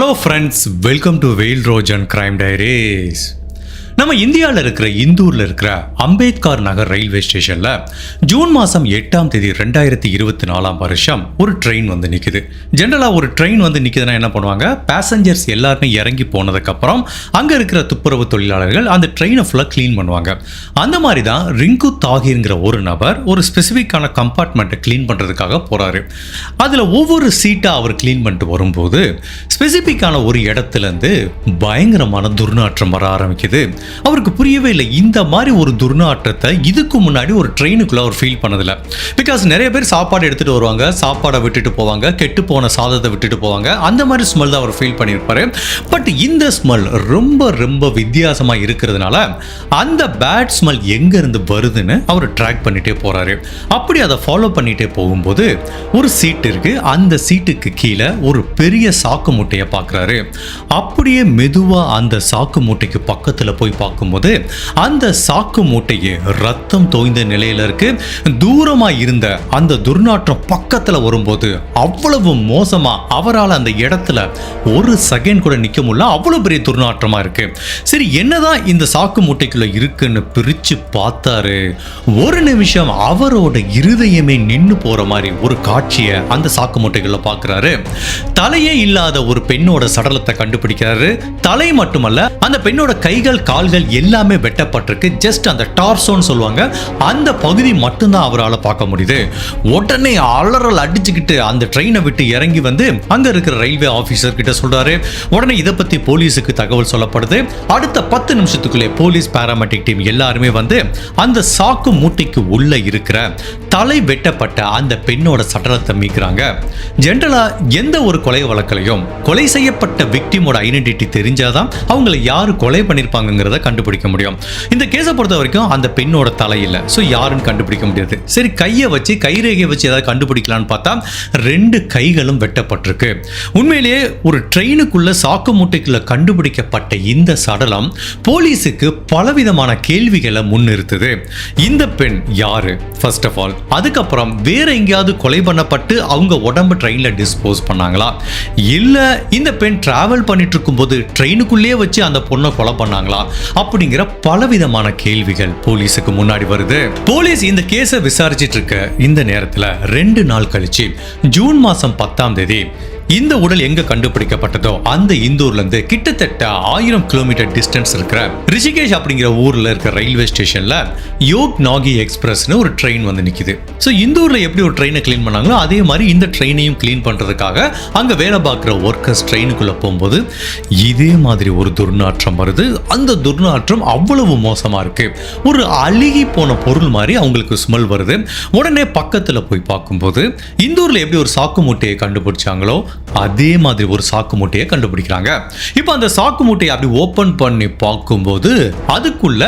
Hello friends, welcome to வெயில் ரோஜ் and crime diaries. நம்ம இந்தியாவில் இருக்கிற இந்தூரில் இருக்கிற அம்பேத்கர் நகர் ரயில்வே ஸ்டேஷனில் ஜூன் மாதம் 8ஆம் தேதி 2024 ஒரு ட்ரெயின் வந்து நிற்குது. ஜென்ரலாக ஒரு ட்ரெயின் வந்து நிற்குதுன்னா என்ன பண்ணுவாங்க, பேசஞ்சர்ஸ் எல்லாருமே இறங்கி போனதுக்கப்புறம் அங்கே இருக்கிற துப்புரவு தொழிலாளர்கள் அந்த ட்ரெயினை ஃபுல்லாக க்ளீன் பண்ணுவாங்க. அந்த மாதிரி தான் ரிங்கு தாகிர்ங்கிற ஒரு நபர் ஒரு ஸ்பெசிஃபிக்கான கம்பார்ட்மெண்ட்டை க்ளீன் பண்ணுறதுக்காக போகிறாரு. அதில் ஒவ்வொரு சீட்டாக அவர் க்ளீன் பண்ணிட்டு வரும்போது ஸ்பெசிஃபிக்கான ஒரு இடத்துலேருந்து பயங்கரமான துர்நாற்றம் வர ஆரம்பிக்குது. அவருக்கு புரியவே இல்லை, இந்த மாதிரி ஒரு துர்நாற்றத்தை இதுக்கு முன்னாடி ஒரு ட்ரெயினுக்குள்ள அவர் ஃபீல் பண்ணதில்லை. பிகாஸ் நிறைய பேர் சாப்பாடு எடுத்துகிட்டு வருவாங்க, சாப்பாடை விட்டுட்டு போவாங்க, கெட்டு போன சாதத்தை விட்டுட்டு போவாங்க, அந்த மாதிரி ஸ்மெல் தான் அவர் ஃபீல் பண்ணியிருப்பாரு. பட் இந்த ஸ்மெல் ரொம்ப ரொம்ப வித்தியாசமாக இருக்கிறதுனால அந்த பேட் ஸ்மெல் எங்கேருந்து வருதுன்னு அவர் ட்ராக் பண்ணிகிட்டே போகிறாரு. அப்படி அதை ஃபாலோ பண்ணிகிட்டே போகும்போது ஒரு சீட் இருக்குது. அந்த சீட்டுக்கு கீழே ஒரு பெரிய சாக்கு மூட்டையை பார்க்குறாரு. அப்படியே மெதுவாக அந்த சாக்கு மூட்டைக்கு பக்கத்தில் போய் பார்க்கும்போது அந்த சாக்கு மூட்டையே ரத்தம் தோய்ந்த நிலையில இருக்கு. தூரமா இருந்த அந்த துர்நாற்றம் பக்கத்துல வரும்போது அவ்வளவு மோசமா அவரால் அந்த இடத்துல ஒரு செகண்ட் கூட நிக்க முடியல, அவ்வளவு பெரிய துர்நாற்றமா இருக்கு. சரி, என்னதான் இந்த சாக்கு மூட்டைக்குள்ள இருக்குன்னு பிரிச்சு பார்த்தாரு. ஒரு நிமிஷம் அவரோட இருதயமே நின்னு போற மாதிரி ஒரு காட்சியை அந்த சாக்கு மூட்டைக்குள்ள பார்க்கிறாரு. தலையே இல்லாத ஒரு பெண்ணோட சடலத்தை கண்டுபிடிக்கிறாரு. தலை மட்டுமல்ல, அந்த பெண்ணோட கைகள் கால்கள் எல்லாமே வெட்டப்பட்டிருக்கு. ஜஸ்ட் அந்த டார்சோன்னு சொல்லுவாங்க, அந்த பகுதி மட்டும்தான் அவரால் பார்க்க முடியுது. உடனே அலறல் அடிச்சுக்கிட்டு அந்த ட்ரெயினை விட்டு இறங்கி வந்து அங்க இருக்கிற ரயில்வே ஆபீசர் கிட்ட சொல்றாரு. உடனே இதை பத்தி போலீஸுக்கு தகவல் சொல்லப்படுது. அடுத்த 10 நிமிஷத்துக்குள்ளே போலீஸ் பாராமெடிக் டீம் எல்லாருமே வந்து அந்த சாக்கு மூட்டைக்கு உள்ள இருக்கிற தலை வெட்டப்பட்ட அந்த பெண்ணோட சடலத்தை மீட்கிறாங்க. ஜென்ரலா எந்த ஒரு கொலை வழக்கிலையும் கொலை செய்யப்பட்ட விக்டிமோட ஐடென்டிட்டி தெரிஞ்சாதான் அவங்களை யாரு கொலை பண்ணிருப்பாங்கிறத கண்டுபிடிக்க முடியும். இந்த கேஸை பொறுத்த வரைக்கும் அந்த பெண்ணோட தலை இல்லை, ஸோ யாருன்னு கண்டுபிடிக்க முடியாது. சரி, கையை வச்சு கைரேகையை வச்சு ஏதாவது கண்டுபிடிக்கலான்னு பார்த்தா 2 கைகளும் வெட்டப்பட்டிருக்கு. உண்மையிலேயே ஒரு ட்ரெயினுக்குள்ள சாக்கு மூட்டைக்குள்ள கண்டுபிடிக்கப்பட்ட இந்த சடலம் போலீஸுக்கு பலவிதமான கேள்விகளை முன்னிறுத்துது. இந்த பெண் யாரு ஃபர்ஸ்ட் ஆஃப் ஆல், அதுக்கப்புறம் வேற எங்கேயாவது கொலை பண்ணப்பட்டு அவங்க உடம்பு ட்ரெயின்ல டிஸ்போஸ் பண்ணாங்களா, இல்ல இந்த பெண் டிராவல் பண்ணிட்டு இருக்கும்போது ட்ரெயினுக்குள்ளேயே வச்சு அந்த பொண்ணை கொலை பண்ணாங்களா, அப்படிங்கிற பலவிதமான கேள்விகள் போலீஸுக்கு முன்னாடி வருது. போலீஸ் இந்த கேஸை விசாரிச்சிட்டு இருக்க இந்த நேரத்தில் 2 நாள் கழிச்சு ஜூன் மாசம் 10ஆம் தேதி இந்த உடல் எங்க கண்டுபிடிக்கப்பட்டதோ அந்த இந்தூர்ல இருந்து கிட்டத்தட்ட 1000 கிலோமீட்டர் டிஸ்டன்ஸ் இருக்கிற ரிஷிகேஷ் அப்படிங்கிற ஊர்ல இருக்கிற ரயில்வே ஸ்டேஷன்ல யோக் நாகி எக்ஸ்பிரஸ்னு ஒரு ட்ரெயின் வந்து நிக்குது. ஸோ இந்தூர்ல எப்படி ஒரு ட்ரெயினை கிளீன் பண்ணாங்களோ அதே மாதிரி இந்த ட்ரெயினையும் கிளீன் பண்றதுக்காக அங்க வேலை பார்க்குற ஒர்க்கர்ஸ் ட்ரெயினுக்குள்ள போகும்போது இதே மாதிரி ஒரு துர்நாற்றம் வருது. அந்த துர்நாற்றம் அவ்வளவு மோசமா இருக்கு, ஒரு அழுகி போன பொருள் மாதிரி அவங்களுக்கு ஸ்மெல் வருது. உடனே பக்கத்துல போய் பார்க்கும்போது இந்தூர்ல எப்படி ஒரு சாக்கு மூட்டையை கண்டுபிடிச்சாங்களோ அதே மாதிரி ஒரு சாக்கு மூட்டையை கண்டுபிடிக்கிறாங்க. இப்போ அந்த சாக்கு மூட்டையை அப்படி ஓபன் பண்ணி பார்க்கும்போது அதுக்குள்ள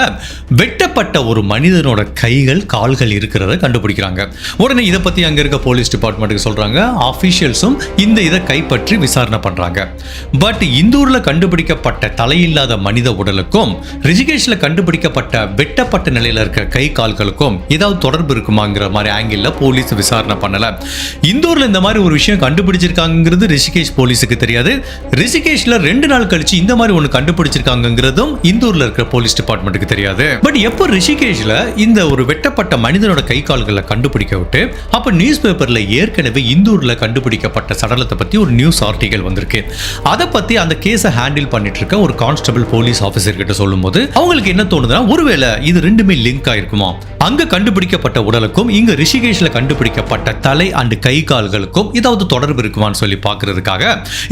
வெட்டப்பட்ட ஒரு மனிதனோட கைகள் கால்கள் இருக்கிறத கண்டுபிடிக்கிறாங்க. உடனே இதை பத்தி அங்க இருக்க போலீஸ் டிபார்ட்மெண்ட்டுக்கு சொல்றாங்க. ஆபீஷியல்ஸும் இதை கைப்பற்றி விசாரணை பண்றாங்க. பட் இந்தூர்ல கண்டுபிடிக்கப்பட்ட தலையில்லாத மனித உடலுக்கும் ரிஷிகேஷ்ல கண்டுபிடிக்கப்பட்ட வெட்டப்பட்ட நிலையில இருக்க கை கால்களுக்கும் ஏதாவது தொடர்பு இருக்குமாங்கிற மாதிரி ஆங்கிள் போலீஸ் விசாரணை பண்ணல. இந்தூர்ல இந்த மாதிரி ஒரு விஷயம் கண்டுபிடிச்சிருக்காங்க ரிஷிகேஷ் போலீஸுக்கு தெரியாது. ரிஷிகேஷ்ல 2 நாள் கழிச்சு இந்த மாதிரி ஒன்னு கண்டுபிடிச்சிருக்காங்கிறதும் இந்தூர்ல இருக்கிற போலீஸ் டிபார்ட்மெண்ட்டுக்கு தெரியாது. பட் எப்போ ரிஷிகேஷ்ல இந்த ஒரு வெட்டப்பட்ட மனிதனோட கை கால்களை கண்டுபிடிக்க விட்டு அப்ப நியூஸ் பேப்பர்ல ஏற்கனவே இந்தூர்ல கண்டுபிடிக்கப்பட்ட சடலத்தை பத்தி ஒரு நியூஸ் ஆர்டிகல் வந்திருக்கு. அதை பத்தி அந்த கேஸை ஹேண்டில் பண்ணிட்டு இருக்க ஒரு கான்ஸ்டபிள் போலீஸ் ஆபீசர் கிட்ட சொல்லும்போது அவங்களுக்கு என்ன தோணுதுன்னா, ஒருவேளை இது ரெண்டுமே லிங்க் ஆயிருக்குமா, அங்க கண்டுபிடிக்கப்பட்ட உடலுக்கும் இங்க ரிஷிகேஷ்ல கண்டுபிடிக்கப்பட்ட தலை அண்ட் கை கால்களுக்கும் ஏதாவது தொடர்பு இருக்குமான்னு சொல்லி பார்க்கிறதுக்காக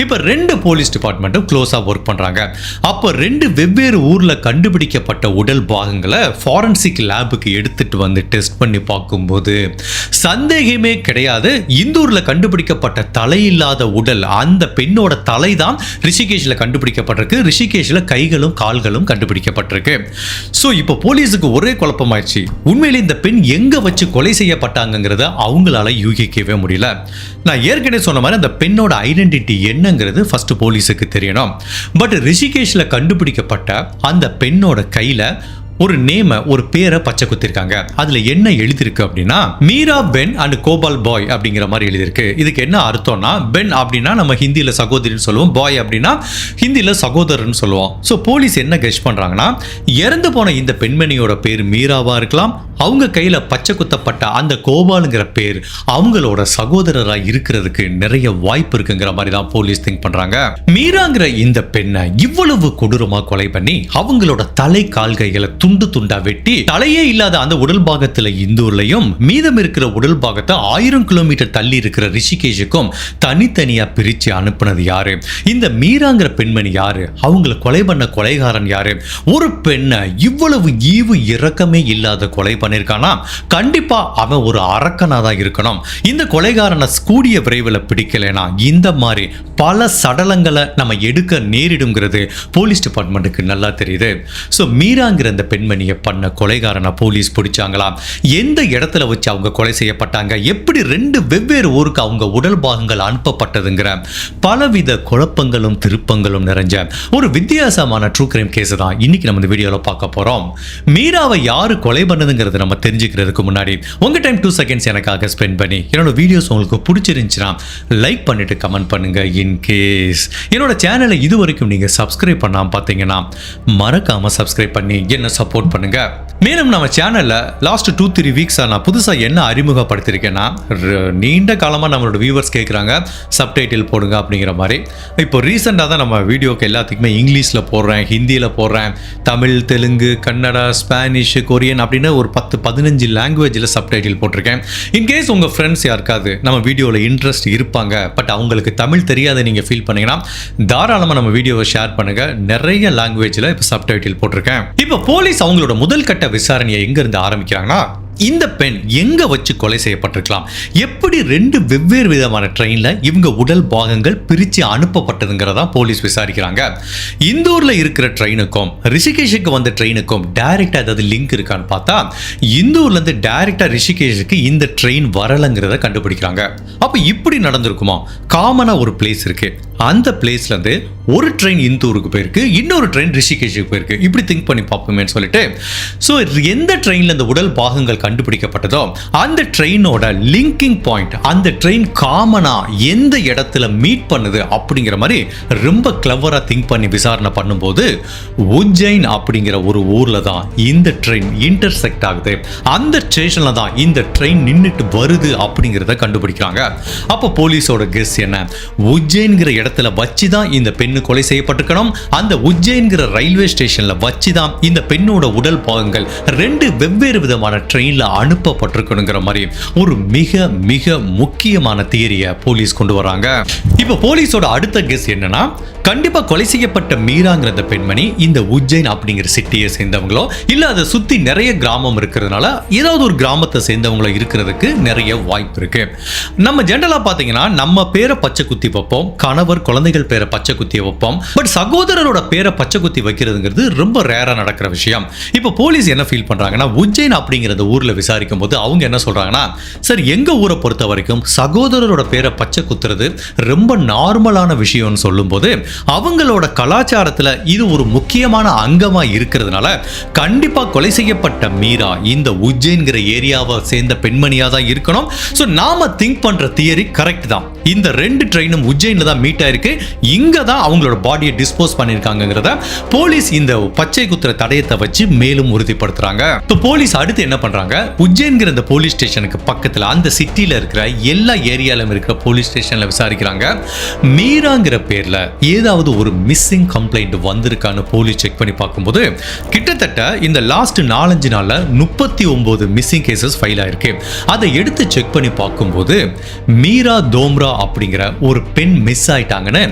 இப்ப 2 போலீஸ் டிபார்ட்மெண்ட்டும் க்ளோஸா ஒர்க் பண்றாங்க. அப்ப 2 வெவ்வேறு ஊர்ல கண்டுபிடிக்கப்பட்ட உடல் பாகங்களை ஃபாரன்சிக் லேபுக்கு எடுத்துட்டு வந்து டெஸ்ட் பண்ணி பார்க்கும்போது சந்தேகமே கிடையாது, இந்தூர்ல கண்டுபிடிக்கப்பட்ட தலையில்லாத உடல் அந்த பெண்ணோட தலை தான் ரிஷிகேஷ்ல கண்டுபிடிக்கப்பட்டிருக்கு. ரிஷிகேஷ்ல கைகளும் கால்களும் கண்டுபிடிக்கப்பட்டிருக்கு. சோ இப்போ போலீஸுக்கு ஒரே குழப்பமாயிடுச்சு. உண்மையிலே இந்த பெண் எங்க வச்சு கொலை செய்யப்பட்டாங்கிறத அவங்களால யூகிக்கவே முடியல. நான் ஏற்கனவே சொன்ன மாதிரி அந்த பெண்ணோட ஐடென்டிட்டி என்னங்கிறது ஃபர்ஸ்ட் போலீஸுக்கு தெரியணும். பட் ரிஷிகேஷ்ல கண்டுபிடிக்கப்பட்ட அந்த பெண்ணோட கையில ஒரு நேம ஒரு பேரை பச்சை குத்திருக்காங்க. அதுல என்ன எழுதிருக்கு அப்படின்னா மீரா பென் அண்ட் கோபால் பாய் அப்படிங்கிற மாதிரி எழுதிருக்கு. இதுக்கு என்ன அர்த்தம்னா பென் அப்படின்னா நம்ம ஹிந்தியில சகோதரின்னு சொல்லுவோம், பாய் அப்படின்னா ஹிந்தியில சகோதரன் சொல்லுவோம். ஸோ போலீஸ் என்ன கெஸ் பண்றாங்கன்னா இறந்து போன இந்த பெண்மணியோட பேர் மீராவா இருக்கலாம், அவங்க கையில பச்சை குத்தப்பட்ட அந்த கோபாலுங்கிற பேர் அவங்களோட சகோதரரா இருக்கிறதுக்கு நிறைய வாய்ப்பு இருக்குங்கிற மாதிரி தான் போலீஸ் திங்க் பண்றாங்க. மீராங்கிற இந்த பெண்ணை இவ்வளவு கொடூரமா கொலை பண்ணி அவங்களோட தலை கால்கைகளை துண்டு துண்டா வெட்டி தலையே இல்லாத அந்த உடல் பாகத்துல இந்தூர்லயும் மீதம் இருக்கிற உடல் பாகத்தை 1000 கிலோமீட்டர் தள்ளி இருக்கிற ரிஷிகேஷுக்கும் தனித்தனியா பிரிச்சு அனுப்புனது யாரு? இந்த மீராங்கிற பெண்மணி யாரு? அவங்களை கொலை பண்ண கொலைகாரன் யாரு? ஒரு பெண்ணை இவ்வளவு ஈவு இரக்கமே இல்லாத கொலை பண்ணிருக்கானா கண்டிப்பா அவன் ஒரு அரக்கனா தான் இருக்கணும். இந்த கொலைகாரனை கூடிய விரைவில் பிடிக்கலைனா இந்த மாதிரி பல சடலங்களை நம்ம எடுக்க நேரிடுங்கிறது போலீஸ் டிபார்ட்மெண்ட்டுக்கு நல்லா தெரியுது. ஸோ மீராங்கிற இந்த பெண்மணியை பண்ண கொலைகாரனை போலீஸ் பிடிச்சாங்களா? எந்த இடத்துல வச்சு அவங்க கொலை செய்யப்பட்டாங்க? எப்படி 2 வெவ்வேறு ஊருக்கு அவங்க உடல் பாகங்கள் அனுப்பப்பட்டதுங்கிற பலவித குழப்பங்களும் திருப்பங்களும் நிறைஞ்ச ஒரு வித்தியாசமான ட்ரூ கிரைம் கேஸ் தான் இன்னைக்கு நம்ம இந்த வீடியோவில் பார்க்க போறோம். மீராவை யாரு கொலை பண்ணதுங்கிறது நம்ம தெரிஞ்சுக்கிறதுக்கு முன்னாடி உங்க டைம் 2 செகண்ட்ஸ் எனக்காக ஸ்பெண்ட் பண்ணி என்னோட வீடியோஸ் உங்களுக்கு பிடிச்சிருந்துச்சுன்னா லைக் பண்ணிட்டு கமெண்ட் பண்ணுங்க. இன் கேஸ் என்னோட சேனலை இது வரைக்கும் நீங்க சப்ஸ்கிரைப் பண்ணாம பார்த்தீங்கன்னா மறக்காம சப்ஸ்கிரைப் பண்ணி என்ன சப்போர்ட் பண்ணுங்க. மேலும் நம்ம சேனல்ல லாஸ்ட் 2-3 வீக்ஸா நான் புதுசா என்ன அறிமுகப்படுத்திருக்கேன்னா நீண்ட காலமா நம்மளோட வியூவர்ஸ் கேட்குறாங்க சப்டைட்டில் போடுங்க அப்படிங்கிற மாதிரி. இப்போ ரீசெண்டாக தான் நம்ம வீடியோக்கு எல்லாத்துக்குமே இங்கிலீஷில் போடுறேன், ஹிந்தியில் போடுறேன், தமிழ், தெலுங்கு, கன்னடா, ஸ்பானிஷ், கொரியன் அப்படின்னு ஒரு 10-15 லாங்குவேஜில் சப்டைட்டில் போட்டிருக்கேன். இன்கேஸ் உங்கள் ஃப்ரெண்ட்ஸ் யாருக்காவது நம்ம வீடியோவில் இன்ட்ரெஸ்ட் இருப்பாங்க பட் அவங்களுக்கு தமிழ் தெரியாத நீங்கள் ஃபீல் பண்ணீங்கன்னா தாராளமாக நம்ம வீடியோவை ஷேர் பண்ணுங்க. நிறைய லாங்குவேஜில் இப்போ சப்டைட்டில் போட்டிருக்கேன். இப்போ போலீஸ் அவங்களோட முதல் கட்ட விசாரணையை எங்கிருந்து ஆரம்பிக்கிறாங்கன்னா இந்த பெண் எங்க வச்சு கொலை செய்யப்பட்டிருக்கலாம், எப்படி 2 வெவ்வேறு விதமான ட்ரெயின்ல இவங்க உடல் பாகங்கள் பிரிச்சு அனுப்பப்பட்டதுங்கிறதா போலீஸ் விசாரிக்கிறாங்க. இந்தூர்ல இருக்கிற ட்ரெயினுக்கும் ரிஷிகேஷுக்கு வந்த ட்ரெயினுக்கும் டைரக்டா ஏதாவது லிங்க் இருக்கான்னு பார்த்தா இந்தூர்ல இருந்து டைரக்டா ரிஷிகேஷுக்கு இந்த ட்ரெயின் வரலங்கிறத கண்டுபிடிக்கிறாங்க. அப்ப இப்படி நடந்திருக்குமா? காமனா ஒரு பிளேஸ் இருக்கு, அந்த பிளேஸ்ல இருந்து ஒரு ட்ரெயின் இந்தூருக்கு போயிருக்கு, இன்னொரு ட்ரெயின் ரிஷிகேஷுக்கு போயிருக்கு. இப்படி திங்க் பண்ணி பார்ப்போமே சொல்லிட்டு ஸோ எந்த ட்ரெயின்ல இந்த உடல் பாகங்கள் கண்டுபிடிக்கப்பட்டதோ அந்த ட்ரெயினோட லிங்கிங் பாயிண்ட், அந்த ட்ரெயின் காமனா எந்த இடத்துல மீட் பண்ணுது அப்படிங்கிற மாதிரி ரொம்ப கிளவரா திங்க் பண்ணி விசாரணை பண்ணும்போது உஜ்ஜைன் அப்படிங்கிற ஒரு ஊர்ல தான் இந்த ட்ரெயின் இன்டர்செக்ட் ஆகுது. அந்த ஸ்டேஷன்ல தான் இந்த ட்ரெயின் நின்றுட்டு வருது அப்படிங்கிறத கண்டுபிடிக்கிறாங்க. அப்போ போலீஸோட கெஸ் என்ன? உஜ்ஜைன்கிற இடத்துல வச்சு தான் இந்த பெண்ணு கொலை செய்யப்பட்டிருக்கணும். அந்த உஜ்ஜைன்கிற ரயில்வே ஸ்டேஷன்ல வச்சு தான் இந்த பெண்ணோட உடல் பாகங்கள் 2 வெவ்வேறு விதமான ட்ரெயின்ல அனுப்பப்பட்டிருக்கணுங்கிற மாதிரி ஒரு மிக மிக முக்கியமான தியரியை போலீஸ் கொண்டு வராங்க. இப்போ போலீஸோட அடுத்த கெஸ் என்னன்னா கண்டிப்பா கொலை செய்யப்பட்ட மீராங்கிற பெண்மணி இந்த உஜ்ஜைன் அப்படிங்கிற சிட்டியை சேர்ந்தவங்களோ இல்ல அதை சுத்தி நிறைய கிராமம் இருக்கிறதுனால ஏதாவது ஒரு கிராமத்தை சேர்ந்தவங்களோ இருக்கிறதுக்கு நிறைய வாய்ப்பு இருக்கு. நம்ம ஜெனரலா பாத்தீங்கன்னா நம்ம பேரை பச்சை குத்தி வைப்போம், கணவர் குழந்தைகள் பேரை பச்சை குத்தி வைப்போம். பட் சகோதரரோட பேரை பச்சை குத்தி வைக்கிறதுங்கிறது ரொம்ப ரேரா நடக்கிற விஷயம். இப்போ போலீஸ் என்ன ஃபீல் பண்றாங்கன்னா உஜ்ஜைன் அப்படிங்கிற ஊர்ல விசாரிக்கும் போது அவங்க என்ன சொல்றாங்கன்னா சார் எங்க ஊரை பொறுத்த வரைக்கும் சகோதரரோட பேரை பச்சை குத்துறது ரொம்ப நார்மலான விஷயம்னு சொல்லும் போது அவங்களோட கலாச்சாரத்துல இது ஒரு முக்கியமான அங்கமா இருக்கிறதுனால கண்டிப்பா கொலை செய்யப்பட்ட மீரா இந்த உஜ்ஜைன்கிற ஏரியாவை சேர்ந்த பெண்மணியா தான் இருக்கணும். சோ நாம திங்க் பண்ற தியரி கரெக்ட் தான். இந்த 2 ட்ரெயினும் உஜ்ஜைன்ல தான் மீட் ஆயிருக்கு, இங்க தான் அவங்களோட பாடியை டிஸ்போஸ் பண்ணிருக்காங்கங்கறத போலீஸ் இந்த பச்சை குத்துற தடயத்தை வச்சு மேலும் உறுதிப்படுத்துறாங்க. இப்போ போலீஸ் அடுத்து என்ன பண்றாங்க? உஜ்ஜைன்கிற இந்த போலீஸ் ஸ்டேஷனுக்கு பக்கத்துல அந்த சிட்டில இருக்கிற எல்லா ஏரியாலும் இருக்கிற போலீஸ் ஸ்டேஷன்ல விசாரிக்கிறாங்க. மீராங்கிற பேர்ல ஏதாவது ஒரு மிஸ்ஸிங் கம்ப்ளைண்ட் வந்திருக்கான்னு போலீஸ் செக் பண்ணி பார்க்கும்போது கிட்டத்தட்ட இந்த லாஸ்ட் 4-5 நாள்ல 39 மிஸ்ஸிங் கேசஸ் ஃபைல் ஆயிருக்கு. அதை எடுத்து செக் பண்ணி பார்க்கும்போது மீரா தோம்ரா அப்படிங்கிற ஒரு பெண் மிஸ் ஆயிட்டாங்கன்னு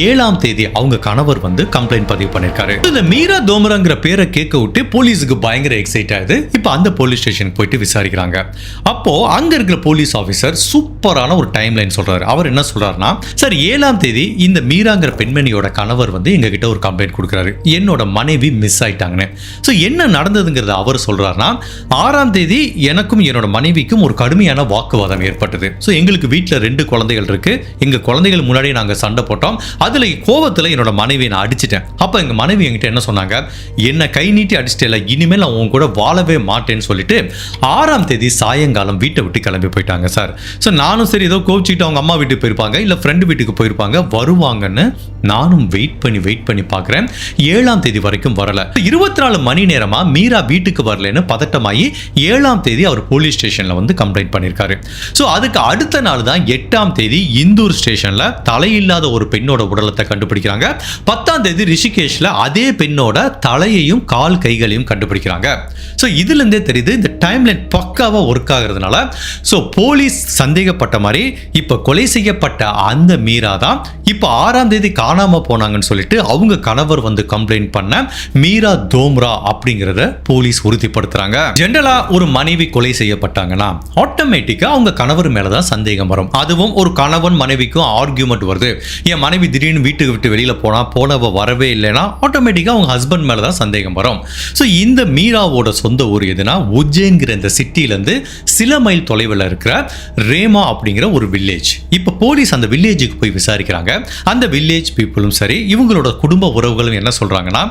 7ஆம் தேதி அவங்க கணவர் வந்து கம்ப்ளைண்ட் பதிவு பண்ணிருக்காரு. இந்த மீரா தோம்ராங்கிற பேரை கேட்க விட்டு போலீஸுக்கு பயங்கர எக்ஸைட் ஆகுது. இப்போ அந்த போலீஸ் ஸ்டேஷன் ஸ்டேஷனுக்கு போயிட்டு விசாரிக்கிறாங்க. அப்போ அங்க இருக்கிற போலீஸ் ஆஃபீஸர் சூப்பரான ஒரு டைம் லைன் சொல்றாரு. அவர் என்ன சொல்றாருன்னா, சார் 7ஆம் தேதி இந்த மீராங்கிற பெண்மணியோட கணவர் வந்து எங்க கிட்ட ஒரு கம்ப்ளைண்ட் கொடுக்குறாரு, என்னோட மனைவி மிஸ் ஆயிட்டாங்கன்னு. ஸோ என்ன நடந்ததுங்கிறத அவர் சொல்றாருன்னா, 6ஆம் தேதி எனக்கும் என்னோட மனைவிக்கும் ஒரு கடுமையான வாக்குவாதம் ஏற்பட்டது. ஸோ எங்களுக்கு வீட்டில் 2 குழந்தைகள் இருக்கு. எங்க குழந்தைகள் முன்னாடி நாங்கள் சண்டை போட்டோம். அதுல கோவத்தில் என்னோட மனைவியை நான் அடிச்சிட்டேன். அப்போ எங்க மனைவி என்கிட்ட என்ன சொன்னாங்க, என்ன கை நீட்டி அடிச்சிட்டே, இனிமேல் நான் உங்க கூட வாழவே மாட்டேன்னு சொல்லிட்டு 6ஆம் தேதி சாயங்காலம் வீட்டை விட்டு கிளம்பி போயிட்டாங்க சார். ஸோ நானும் சரி ஏதோ கோவிச்சுட்டு அவங்க அம்மா வீட்டுக்கு போயிருப்பாங்க, இல்லை ஃப்ரெண்டு வீட்டுக்கு போயிருப்பாங்க, வருவாங்கன்னு நானும் வெயிட் பண்ணி பார்க்குறேன். 7ஆம் தேதி வரைக்கும் வரல. 24 மணி நேரமா மீரா வீட்டுக்கு வரலன்னு பதட்டமாகி 7ஆம் தேதி அவர் போலீஸ் ஸ்டேஷன்ல வந்து கம்ப்ளைண்ட் பண்ணியிருக்காரு. ஸோ அதுக்கு அடுத்த நாள் தான் 8ஆம் தேதி இந்தூர் ஸ்டேஷன்ல தலையில்லாத ஒரு பெண்ணோட உடலத்தை கண்டுபிடிக்கிறாங்க. 10ஆம் தேதி ரிஷிகேஷ்ல அதே பெண்ணோட தலையையும் கால் கைகளையும் கண்டுபிடிக்கிறாங்க. ஸோ இதுல இருந்தே தெரியுது இந்த டைம்லைன் பக்காவா ஒர்க் ஆகுறதுனால ஸோ போலீஸ் சந்தேகப்பட்ட மாதிரி இப்ப கொலை செய்யப்பட்ட அந்த மீரா தான் இப்ப 6ஆம் தேதி காணாம போனாங்கன்னு சொல்லிட்டு அவங்க கணவர் வந்து கம்ப்ளைண்ட் பண்ண மீரா தோம்ரா அப்படிங்கறத போலீஸ் உறுதிப்படுத்துறாங்க. ஜெனரலா ஒரு மனைவி கொலை செய்யப்பட்டாங்கன்னா ஆட்டோமேட்டிக்கா அவங்க கணவர் மேலதான் சந்தேகம் வரும். அதுவும் ஒரு கணவன் மனைவிக்கும் ஆர்கியூமெண்ட் வருது, என் மனைவி திடீர்னு வீட்டுக்கு விட்டு வெளியில போனவ வரவே இல்லைன்னா ஆட்டோமேட்டிக்கா அவங்க ஹஸ்பண்ட் மேலதான் சந்தேகம் வரும். ஸோ இந்த மீராவோட சொந்த ஊர் எதுனா உஜ்ஜைன்கிற இந்த சிட்டிலேருந்து சில மைல் தொலைவில் இருக்கிற ரேமா அப்படிங்கிற ஒரு வில்லேஜ். இப்போ போலீஸ் அந்த வில்லேஜுக்கு போய் விசாரிக்கிறாங்க. அந்த வில்லேஜ் பீப்புளும் சரி இவங்களோட குடும்ப உறவுகளும் என்ன சொல்றாங்கன்னா,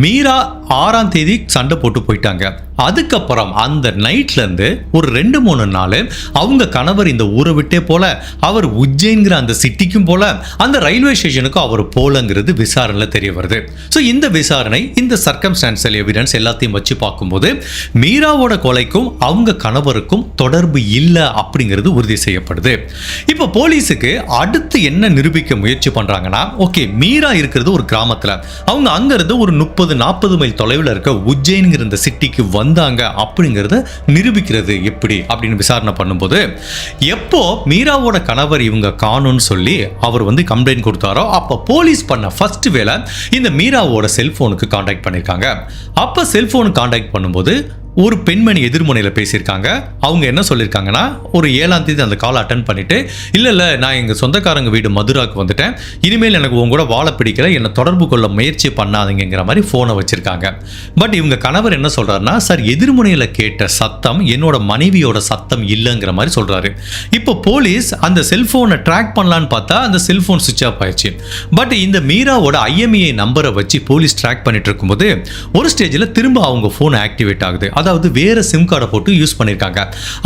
மீரா 6ஆம் தேதி சண்டை போட்டு போயிட்டாங்க. அதுக்கப்புறம் அந்த நைட்ல இருந்து ஒரு 2-3 நாள் அவங்க கணவர் இந்த ஊரை விட்டே போல, அவர் உஜ்ஜைன்கிற அந்த சிட்டிக்கும் போல, அந்த ரயில்வே ஸ்டேஷனுக்கும் அவர் போலங்கிறது விசாரணையில் தெரிய வருது. ஸோ இந்த விசாரணை இந்த சர்க்கம்ஸ்டான்ஷியல் எவிடன்ஸ் எல்லாத்தையும் வச்சு பார்க்கும்போது மீராவோட கொலைக்கும் அவங்க கணவருக்கும் தொடர்பு இல்லை அப்படிங்கிறது உறுதி செய்யப்படுது. இப்போ போலீஸுக்கு அடுத்து என்ன நிரூபிக்க முயற்சி பண்றாங்கன்னா, ஓகே மீரா இருக்கிறது ஒரு கிராமத்தில், அவங்க அங்கிருந்து ஒரு 30-40 மைல் தொலைவில் இருக்க உஜ்ஜைன்கிற இந்த சிட்டிக்கு வந்தாங்க அப்படிங்கிறத நிரூபிக்கிறது எப்படி அப்படின்னு விசாரணை பண்ணும்போது, எப்போ மீராவோட கணவர் இவங்க காணும்னு சொல்லி அவர் வந்து கம்ப்ளைண்ட் கொடுத்தாரோ அப்போ போலீஸ் பண்ண ஃபர்ஸ்ட் வேலை இந்த மீராவோட செல்போனுக்கு கான்டாக்ட் பண்ணியிருக்காங்க. அப்போ செல்போனுக்கு கான்டாக்ட் பண்ணும்போது ஒரு பெண்மணி எதிர்முனையில் பேசியிருக்காங்க. அவங்க என்ன சொல்லியிருக்காங்கன்னா, ஒரு 7ஆம் தேதி அந்த கால் அட்டன் பண்ணிட்டு, இல்லை நான் எங்கள் சொந்தக்காரங்க வீடு மதுராக்கு வந்துட்டேன், இனிமேல் எனக்கு உங்க கூட வாழ பிடிக்கல, என்னை தொடர்பு கொள்ள முயற்சி பண்ணாதீங்கிற மாதிரி ஃபோனை வச்சிருக்காங்க. பட் இவங்க கணவர் என்ன சொல்றாருன்னா, சார் எதிர்முனையில் கேட்ட சத்தம் என்னோட மனைவியோட சத்தம் இல்லைங்கிற மாதிரி சொல்றாரு. இப்போ போலீஸ் அந்த செல்போனை ட்ராக் பண்ணலான்னு பார்த்தா அந்த செல்போன் சுவிட்ச் ஆஃப் ஆயிடுச்சு. பட் இந்த மீராவோட IMEI நம்பரை வச்சு போலீஸ் ட்ராக் பண்ணிட்டு இருக்கும்போது ஒரு ஸ்டேஜில் திரும்ப அவங்க ஃபோன் ஆக்டிவேட் ஆகுது. அதாவது வேற சிம் கார்டை போட்டு யூஸ் பண்ணிருக்காங்க.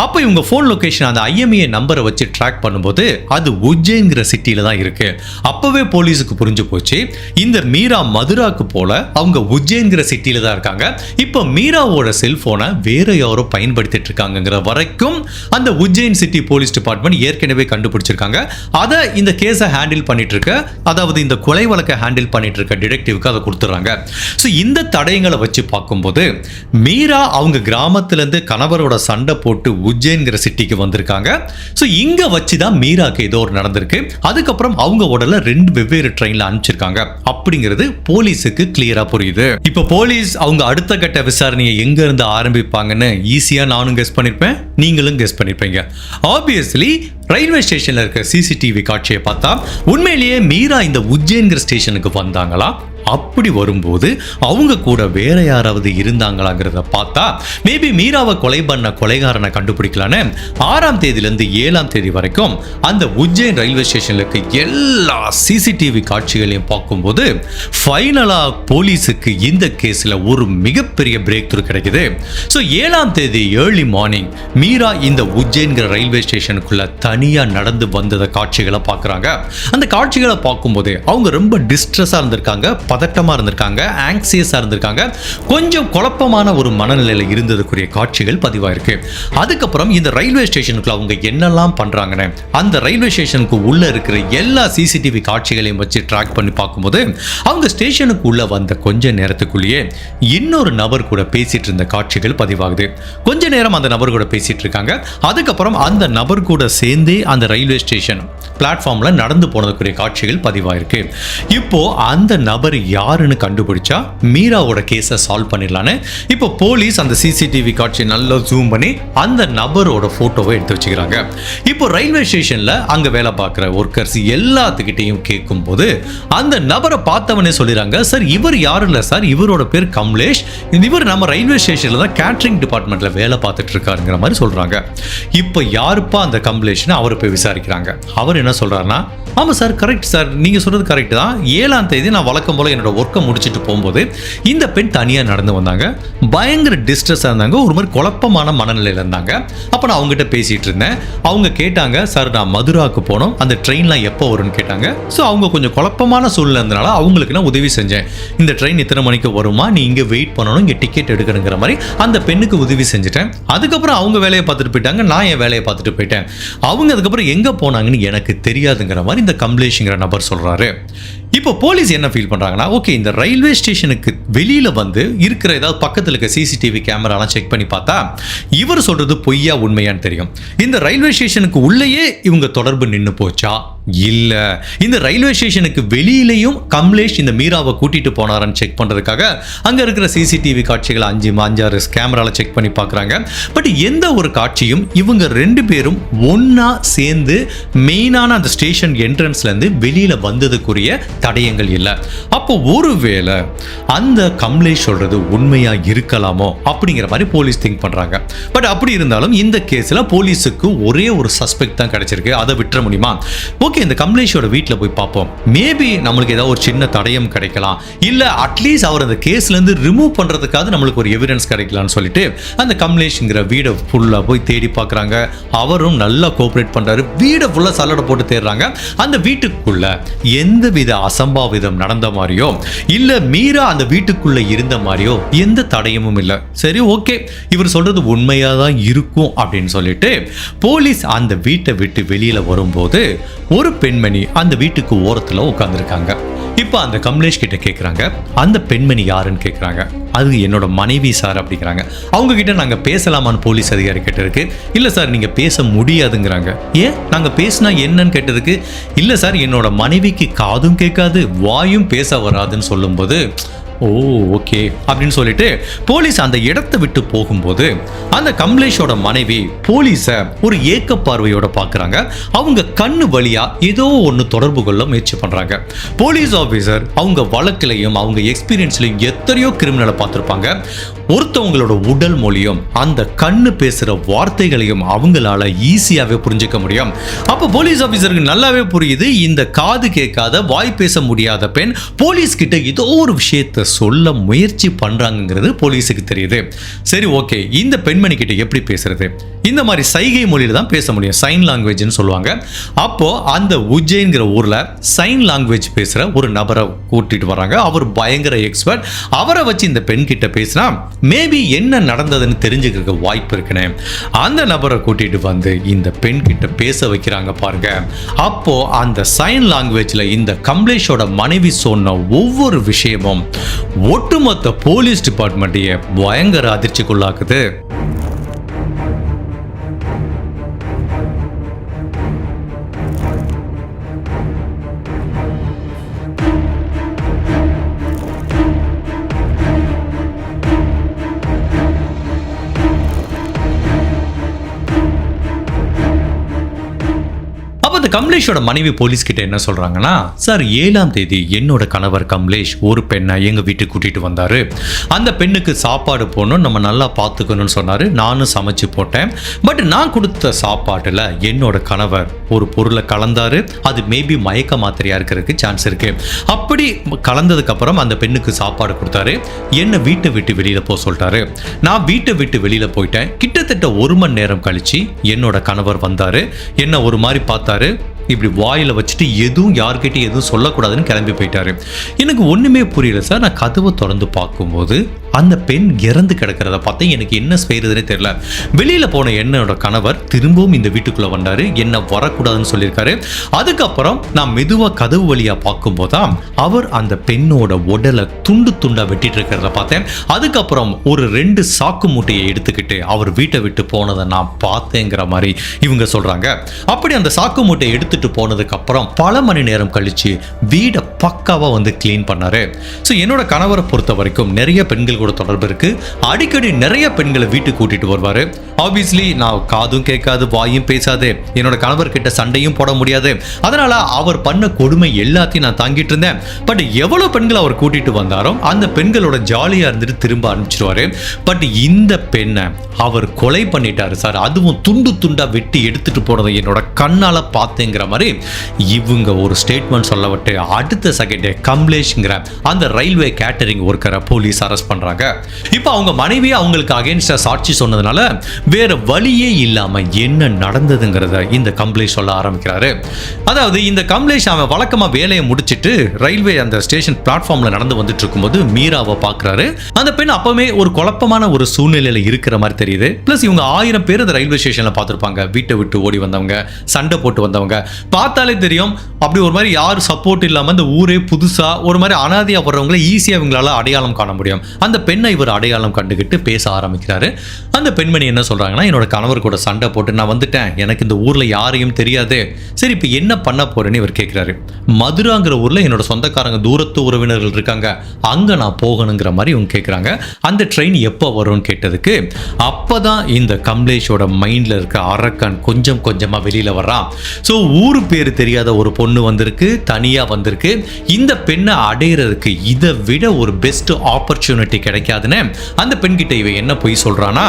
அப்போ இவங்க ஃபோன் லொகேஷன் அந்த IMEI நம்பரை வச்சு ட்ராக் பண்ணும்போது அது உஜ்ஜைன்கிற சிட்டியில தான் இருக்கு. அப்பவே போலீஸுக்கு புரிஞ்சு போச்சு, இந்த மீரா மதுராக்கு போல அவங்க உஜ்ஜைன்கிற சிட்டியில தான் இருக்காங்க. இப்போ மீராவோட செல்போனை வேற யாரோ பயன்படுத்திட்டு இருக்காங்கிற வரைக்கும் அந்த உஜ்ஜைன் சிட்டி போலீஸ் டிபார்ட்மெண்ட் ஏற்கனவே கண்டுபிடிச்சிருக்காங்க. அதை இந்த கேஸை ஹேண்டில் பண்ணிட்டு இருக்க, அதாவது இந்த கொலை வழக்கை ஹேண்டில் பண்ணிட்டு இருக்க டிடெக்டிவ்க்கு அதை கொடுத்துறாங்க. ஸோ இந்த தடயங்களை வச்சு பார்க்கும்போது மீரா அவங்க கிராமத்திலேருந்து கணவரோட சண்டை போட்டு உஜ்ஜைன்கிற சிட்டிக்கு வந்திருக்காங்க. ஸோ இங்க வச்சுதான் மீராக்கு ஏதோ ஒரு நடந்திருக்கு. அதுக்கப்புறம் அவங்க உடலை 2 வெவ்வேறு ட்ரெயின்ல அனுப்பிச்சிருக்காங்க அப்படிங்கிறது போலீஸுக்கு கிளியரா புரியுது. இப்போ போலீஸ் அவங்க அடுத்த கட்ட விசாரணையை எங்க இருந்து ஆரம்பிப்பாங்கன்னு ஈஸியா நானும் கெஸ் பண்ணிருப்பேன், நீங்களும் கெஸ் பண்ணிருப்பீங்க. ஆப்வியஸ்லி ரயில்வே ஸ்டேஷன்ல இருக்க CCTV காட்சியை பார்த்தா உண்மையிலேயே மீரா இந்த உஜ்ஜைன்கிற ஸ்டேஷனுக்கு வந்தாங்களா, அப்படி வரும்போது அவங்க கூட வேற யாராவது இருந்தாங்களாங்கிறத பார்த்தா மேபி மீராவை கொலை பண்ண கொலைகாரனை கண்டுபிடிக்கலான்னு 6ஆம் தேதியிலிருந்து 7ஆம் தேதி வரைக்கும் அந்த உஜ்ஜைன் ரயில்வே ஸ்டேஷன்ல இருக்க எல்லா CCTV காட்சிகளையும் பார்க்கும்போது ஃபைனலா போலீஸுக்கு இந்த கேஸ்ல ஒரு மிகப்பெரிய பிரேக் த்ரூ கிடைக்குது. ஸோ 7ஆம் தேதி ஏர்லி மார்னிங் மீரா இந்த உஜ்ஜைன்கிற ரயில்வே ஸ்டேஷனுக்குள்ள தனியா நடந்து வந்தத காட்சிகளை பார்க்குறாங்க. அந்த காட்சிகளை பார்க்கும்போது அவங்க ரொம்ப டிஸ்ட்ரெஸ்ஸாக இருந்திருக்காங்க, பதட்டமாக இருந்திருக்காங்க, ஆங்ஸியஸாக இருந்திருக்காங்க, கொஞ்சம் குழப்பமான ஒரு மனநிலையில் இருந்ததுக்குரிய காட்சிகள் பதிவாயிருக்கு. அதுக்கப்புறம் இந்த ரயில்வே ஸ்டேஷனுக்குள்ள அவங்க என்னெல்லாம் பண்ணுறாங்கன்னு அந்த ரயில்வே ஸ்டேஷனுக்கு உள்ளே இருக்கிற எல்லா CCTV காட்சிகளையும் வச்சு ட்ராக் பண்ணி பார்க்கும்போது அவங்க ஸ்டேஷனுக்கு உள்ளே வந்த கொஞ்ச நேரத்துக்குள்ளேயே இன்னொரு நபர் கூட பேசிட்டு இருந்த காட்சிகள் பதிவாகுது. கொஞ்ச நேரம் அந்த நபர் கூட பேசிட்டு இருக்காங்க. அதுக்கப்புறம் அந்த நபர் கூட சேர்ந்தே அந்த ரயில்வே ஸ்டேஷன் பிளாட்ஃபார்ம்ல நடந்து போனதுக்குரிய காட்சிகள் பதிவாயிருக்கு. இப்போ அந்த நபர் யாருன்னு கண்டுபிடிச்சா மீராவோட கேஸை சால்வ் பண்ணிடலான்னு இப்போ போலீஸ் அந்த சிசிடிவி காட்சியை நல்லா ஜூம் பண்ணி அந்த நபரோட போட்டோவை எடுத்து வச்சுக்கிறாங்க. இப்போ ரயில்வே ஸ்டேஷன்ல அங்க வேலை பார்க்குற ஒர்க்கர்ஸ் எல்லாத்துக்கிட்டையும் கேட்கும் போது அந்த நபரை பார்த்தவனே சொல்லிடுறாங்க, சார் இவர் யாரும் இல்லை சார், இவரோட பேர் கமலேஷ், இவர் நம்ம ரயில்வே ஸ்டேஷன்ல தான் கேட்டரிங் டிபார்ட்மெண்ட்ல வேலை பார்த்துட்டு இருக்காருங்கிற மாதிரி சொல்றாங்க. இப்போ யாருப்பா அந்த கமலேஷ்னு அவரை போய் விசாரிக்கிறாங்க. அவர் என்ன சொல்றாருன்னா, ஆமாம் சார், கரெக்ட் சார், நீங்கள் சொல்கிறது கரெக்ட் தான். 7ஆம் தேதி நான் வழக்கம் போல் என்னோட ஒர்க்கை முடிச்சுட்டு போகும்போது இந்த பெண் தனியாக நடந்து வந்தாங்க. பயங்கர டிஸ்ட்ரெஸ்ஸாக இருந்தாங்க, ஒரு மாதிரி குழப்பமான மனநிலையில் இருந்தாங்க. அப்போ நான் அவங்ககிட்ட பேசிகிட்டு இருந்தேன். அவங்க கேட்டாங்க, சார் நான் மதுராவுக்கு போனோம், அந்த ட்ரெயின்லாம் எப்போ வரும்னு கேட்டாங்க. ஸோ அவங்க கொஞ்சம் குழப்பமான சூழ்நிலை இருந்தனால அவங்களுக்கு நான் உதவி செஞ்சேன். இந்த ட்ரெயின் இத்தனை மணிக்கு வருமா, நீ இங்கே வெயிட் பண்ணணும், இங்கே டிக்கெட் எடுக்கணுங்கிற மாதிரி அந்த பெண்ணுக்கு உதவி செஞ்சுட்டேன். அதுக்கப்புறம் அவங்க வேலையை பார்த்துட்டு போயிட்டாங்க, நான் என் வேலையை பார்த்துட்டு போயிட்டேன். அவங்க அதுக்கப்புறம் எங்கே போனாங்கன்னு எனக்கு தெரியாதுங்கிற மாதிரி இந்த கமலேஷ்ங்கிற நபர் சொல்றாரு. இப்போ போலீஸ் என்ன ஃபீல் பண்றாங்கன்னா, ஓகே இந்த ரயில்வே ஸ்டேஷனுக்கு வெளியில வந்து இருக்கிற ஏதாவது பக்கத்தில் இருக்க சிசிடிவி கேமராலாம் செக் பண்ணி பார்த்தா இவர் சொல்றது பொய்யா உண்மையான்னு தெரியும். இந்த ரயில்வே ஸ்டேஷனுக்கு உள்ளேயே இவங்க தொடர்பு நின்று போச்சா, இல்ல இந்த ரயில்வே ஸ்டேஷனுக்கு வெளியிலையும் கமலேஷ் இந்த மீராவை கூட்டிட்டு போனாரான்னு செக் பண்றதுக்காக அங்க இருக்கிற சிசிடிவி காட்சிகளை 5-6 கேமரால செக் பண்ணி பார்க்கறாங்க. பட் எந்த ஒரு காட்சியும் இவங்க 2 பேரும் ஒன்னா சேர்ந்து மெயினான அந்த ஸ்டேஷன் என்ட்ரன்ஸ்ல இருந்து வெளியில வந்ததுக்குரிய தடயங்கள் இல்லை. அப்போ ஒருவேளை அந்த கமலேஷ் சொல்றது உண்மையா இருக்கலாமோ அப்படிங்கிற மாதிரி போலீஸ் திங்க் பண்றாங்க. பட் அப்படி இருந்தாலும் இந்த கேஸ்ல போலீஸுக்கு ஒரே ஒரு சஸ்பெக்ட் தான் கிடைச்சிருக்கு, அதை விட்டுற முடியுமா? ஓகே இந்த கமலேஷோட வீட்டில் போய் பார்ப்போம், மேபி நம்மளுக்கு ஏதாவது ஒரு சின்ன தடயம் கிடைக்கலாம், இல்ல அட்லீஸ்ட் அவர் அந்த கேஸ்ல இருந்து ரிமூவ் பண்றதுக்காக நம்மளுக்கு ஒரு எவிடன்ஸ் கிடைக்கலாம்னு சொல்லிட்டு அந்த கமலேஷ்ங்கிற வீடை ஃபுல்லா போய் தேடி பார்க்கறாங்க. அவரும் நல்லா கோஆபரேட் பண்றாரு. வீடை ஃபுல்லா சல்லடை போட்டு தேடுறாங்க. அந்த வீட்டுக்குள்ள எந்தவித அசம்பாவிதம் நடந்த மாதிரியோ இல்ல மீரா அந்த வீட்டுக்குள்ள இருந்த மாதிரியோ எந்த தடயமும் இல்லை. சரி ஓகே இவர் சொல்றது உண்மையா தான் இருக்கும் அப்படின்னு சொல்லிட்டு போலீஸ் அந்த வீட்டை விட்டு வெளியில வரும்போது ஒரு பெண்மணி அந்த வீட்டுக்கு ஓரத்துல உட்கார்ந்துருக்காங்க. இப்போ அந்த கமலேஷ் கிட்ட கேட்குறாங்க, அந்த பெண்மணி யாருன்னு கேட்குறாங்க. அது என்னோட மனைவி சார் அப்படிங்கிறாங்க. அவங்க கிட்ட நாங்கள் பேசலாமான்னு போலீஸ் அதிகாரி கேட்டதுக்கு, இல்லை சார் நீங்கள் பேச முடியாதுங்கிறாங்க. ஏன் நாங்கள் பேசினா என்னன்னு கேட்டதுக்கு, இல்லை சார் என்னோட மனைவிக்கு காதும் கேட்காது வாயும் பேச வராதுன்னு சொல்லும்போது, ஓ ஓகே அப்படின்னு சொல்லிட்டு போலீஸ் அந்த இடத்தை விட்டு போகும்போது அந்த கமலேஷோட மனைவி போலீஸை ஒரு ஏக்க பார்வையோட பார்க்குறாங்க. அவங்க கண்ணு வழியா ஏதோ ஒன்று தொடர்பு கொள்ள முயற்சி பண்றாங்க. போலீஸ் ஆஃபீஸர் அவங்க வழக்கிலையும் அவங்க எக்ஸ்பீரியன்ஸ்லையும் எத்தனையோ கிரிமினலை பார்த்துருப்பாங்க. ஒருத்தவங்களோட உடல் மொழியும் அந்த கண்ணு பேசுகிற வார்த்தைகளையும் அவங்களால ஈஸியாகவே புரிஞ்சுக்க முடியும். அப்போ போலீஸ் ஆஃபீஸருக்கு நல்லாவே புரியுது, இந்த காது கேட்காத வாய் பேச முடியாத பெண் போலீஸ் கிட்ட ஏதோ ஒரு விஷயத்தை சொல்ல முயற்சி பண்றாங்கிறது போலீஸுக்கு தெரியுது. சரி ஓகே இந்த பெண்மணி கிட்ட எப்படி பேசுறது? இந்த மாதிரி சைகை மொழியில தான் பேச முடியும், சைன் லாங்குவேஜ்னு சொல்லுவாங்க. அப்போ அந்த உஜ்ஜைன்கிற ஊர்ல சைன் லாங்குவேஜ் பேசுற ஒரு நபரை கூட்டிட்டு வராங்க. அவர் பயங்கர எக்ஸ்பர்ட். அவரை வச்சு இந்த பெண் கிட்ட பேசினா மேபி என்ன நடந்ததுன்னு தெரிஞ்சுக்க வாய்ப்பு இருக்குன்னு அந்த நபரை கூட்டிட்டு வந்து இந்த பெண் கிட்ட பேச வைக்கிறாங்க பாருங்க. அப்போ அந்த சைன் லாங்குவேஜ்ல இந்த கமலேஷோட மனைவி சொன்ன ஒவ்வொரு விஷயமும் ஒட்டுமொத்த போலீஸ் டிபார்ட்மெண்ட்டையே பயங்கர அதிர்ச்சிக்குள்ளாக்குது. அந்த கமலேஷோட மனைவி போலீஸ் கிட்ட என்ன சொல்றாங்கன்னா, சார் 7ஆம் தேதி என்னோட கணவர் கமலேஷ் ஒரு பெண்ணை எங்க வீட்டுக்கு கூட்டிட்டு வந்தாரு. அந்த பெண்ணுக்கு சாப்பாடு போடணும், நம்ம நல்லா பார்த்துக்கணும்னு சொன்னாரு. நானும் சமைச்சு போட்டேன். பட் நான் கொடுத்த சாப்பாட்டுல என்னோட கணவர் ஒரு பொருளை கலந்தாரு. அது மேபி மயக்க மாத்திரையா இருக்கிறதுக்கு சான்ஸ் இருக்கு. அப்படி கலந்ததுக்கு அப்புறம் அந்த பெண்ணுக்கு சாப்பாடு கொடுத்தாரு. என்ன வீட்டை விட்டு வெளியில போக சொல்லிட்டாரு. நான் வீட்டை விட்டு வெளியில போயிட்டேன். கிட்டத்தட்ட 1 மணி நேரம் கழிச்சு என்னோட கணவர் வந்தாரு. என்ன ஒரு மாதிரி பார்த்தாரு. இப்படி வாயில வச்சுட்டு எதுவும் யார்கிட்ட எதுவும் சொல்லக்கூடாதுன்னு கிளம்பி போயிட்டாரு. எனக்கு ஒண்ணுமே புரியல சார். நான் கதவை திறந்து பார்க்கும்போது அந்த பெண் இறந்து கிடக்கிறத பார்த்தா எனக்கு என்ன செய்யறதுனே தெரியல. வெளியில போன என்னோட கணவர் திரும்பவும் இந்த வீட்டுக்குள்ள வந்தாரு. என்ன வரக்கூடாதுன்னு சொல்லியிருக்காரு. அதுக்கப்புறம் நான் மெதுவா கதவு வழியா பார்க்கும்போதுதான் அவர் அந்த பெண்ணோட உடலை துண்டு துண்டா வெட்டிட்டு இருக்கிறத பார்த்தேன். அதுக்கப்புறம் ஒரு 2 சாக்கு மூட்டையை எடுத்துக்கிட்டு அவர் வீட்டை விட்டு போனதை நான் பார்த்தேங்கிற மாதிரி இவங்க சொல்றாங்க. அப்படி அந்த சாக்கு மூட்டையை எடுத்துட்டு கொடுத்துட்டு போனதுக்கு அப்புறம் பல மணி நேரம் கழிச்சு வீடை பக்காவா வந்து கிளீன் பண்ணாரு. ஸோ என்னோட கணவரை பொறுத்த வரைக்கும் நிறைய பெண்கள் கூட தொடர்பு இருக்கு. அடிக்கடி நிறைய பெண்களை வீட்டுக்கு கூட்டிட்டு வருவாரு. ஆப்வியஸ்லி நான் காதும் கேட்காது வாயும் பேசாது, என்னோட கணவர் கிட்ட சண்டையும் போட முடியாது. அதனால அவர் பண்ண கொடுமை எல்லாத்தையும் நான் தாங்கிட்டு இருந்தேன். பட் எவ்வளவு பெண்கள் அவர் கூட்டிட்டு வந்தாரோ அந்த பெண்களோட ஜாலியா இருந்துட்டு திரும்ப அனுப்பிச்சிருவாரு. பட் இந்த பெண்ணை அவர் கொலை பண்ணிட்டாரு சார். அதுவும் துண்டு துண்டா வெட்டி எடுத்துட்டு போனதை என்னோட கண்ணால பார்த்தேங்கிற மாதிரி இவங்க ஒரு ஸ்டேட்மெண்ட் சொல்லவிட்டு அடுத்த செகண்டே கம்லேஷ்ங்கிற அந்த ரயில்வே கேட்டரிங் ஒர்க்கரை போலீஸ் அரெஸ்ட் பண்றாங்க. இப்போ அவங்க மனைவி அவங்களுக்கு அகைன்ஸ்டா சாட்சி சொன்னதுனால வேற வழியே இல்லாம என்ன நடந்ததுங்கிறத இந்த கம்லேஷ் சொல்ல ஆரம்பிக்கிறாரு. அதாவது இந்த கம்லேஷ் அவன் வழக்கமா வேலையை முடிச்சிட்டு ரயில்வே அந்த ஸ்டேஷன் பிளாட்ஃபார்ம்ல நடந்து வந்துட்டு இருக்கும்போது மீராவை பார்க்கறாரு. அந்த பெண் அப்பவே ஒரு குழப்பமான ஒரு சூழ்நிலையில இருக்கிற மாதிரி தெரியுது. பிளஸ் இவங்க 1000 பேர் அந்த ரயில்வே ஸ்டேஷன்ல பார்த்திருப்பாங்க. வீட்டை விட்டு ஓடி வந்தவங்க, சண்டை போட்டு வந்தவங்க, பார்த்தாலே தெரியும். அப்படி ஒரு மாதிரி யார் சப்போர்ட் இல்லாம இந்த ஊரே புதுசா ஒரு மாதிரி அனாதையா வர்றவங்களை ஈஸியா இவங்களால அடையாளம் காண முடியும். அந்த பெண்ணை இவர் அடையாளம் கண்டுகிட்டு பேச ஆரம்பிக்கிறாரு. அந்த பெண்மணி என்ன சொல்றாங்கன்னா, என்னோட கணவர் கூட சண்டை போட்டு நான் வந்துட்டேன், எனக்கு இந்த ஊர்ல யாரையும் தெரியாது. சரி இப்போ என்ன பண்ண போறேன்னு இவர் கேட்கிறாரு. மதுராங்கிற ஊர்ல என்னோட சொந்தக்காரங்க தூரத்து உறவினர்கள் இருக்காங்க, அங்க நான் போகணுங்கிற மாதிரி இவங்க கேட்குறாங்க. அந்த ட்ரெயின் எப்போ வரும்னு கேட்டதுக்கு அப்பதான் இந்த கம்லேஷோட மைண்ட்ல இருக்க அரக்கன் கொஞ்சம் கொஞ்சமா வெளியில வர்றான். ஸோ ஊரு பேர் தெரியாத ஒரு பொண்ணு வந்திருக்கு, தனியா வந்திருக்கு. இந்த பெண்ணை அடையிறதுக்கு இதை விட ஒரு பெஸ்ட் ஆப்பர்ச்சுனிட்டி கிடைக்காதுன்னு அந்த பெண்கிட்ட இவ என்ன போய் சொல்றானா,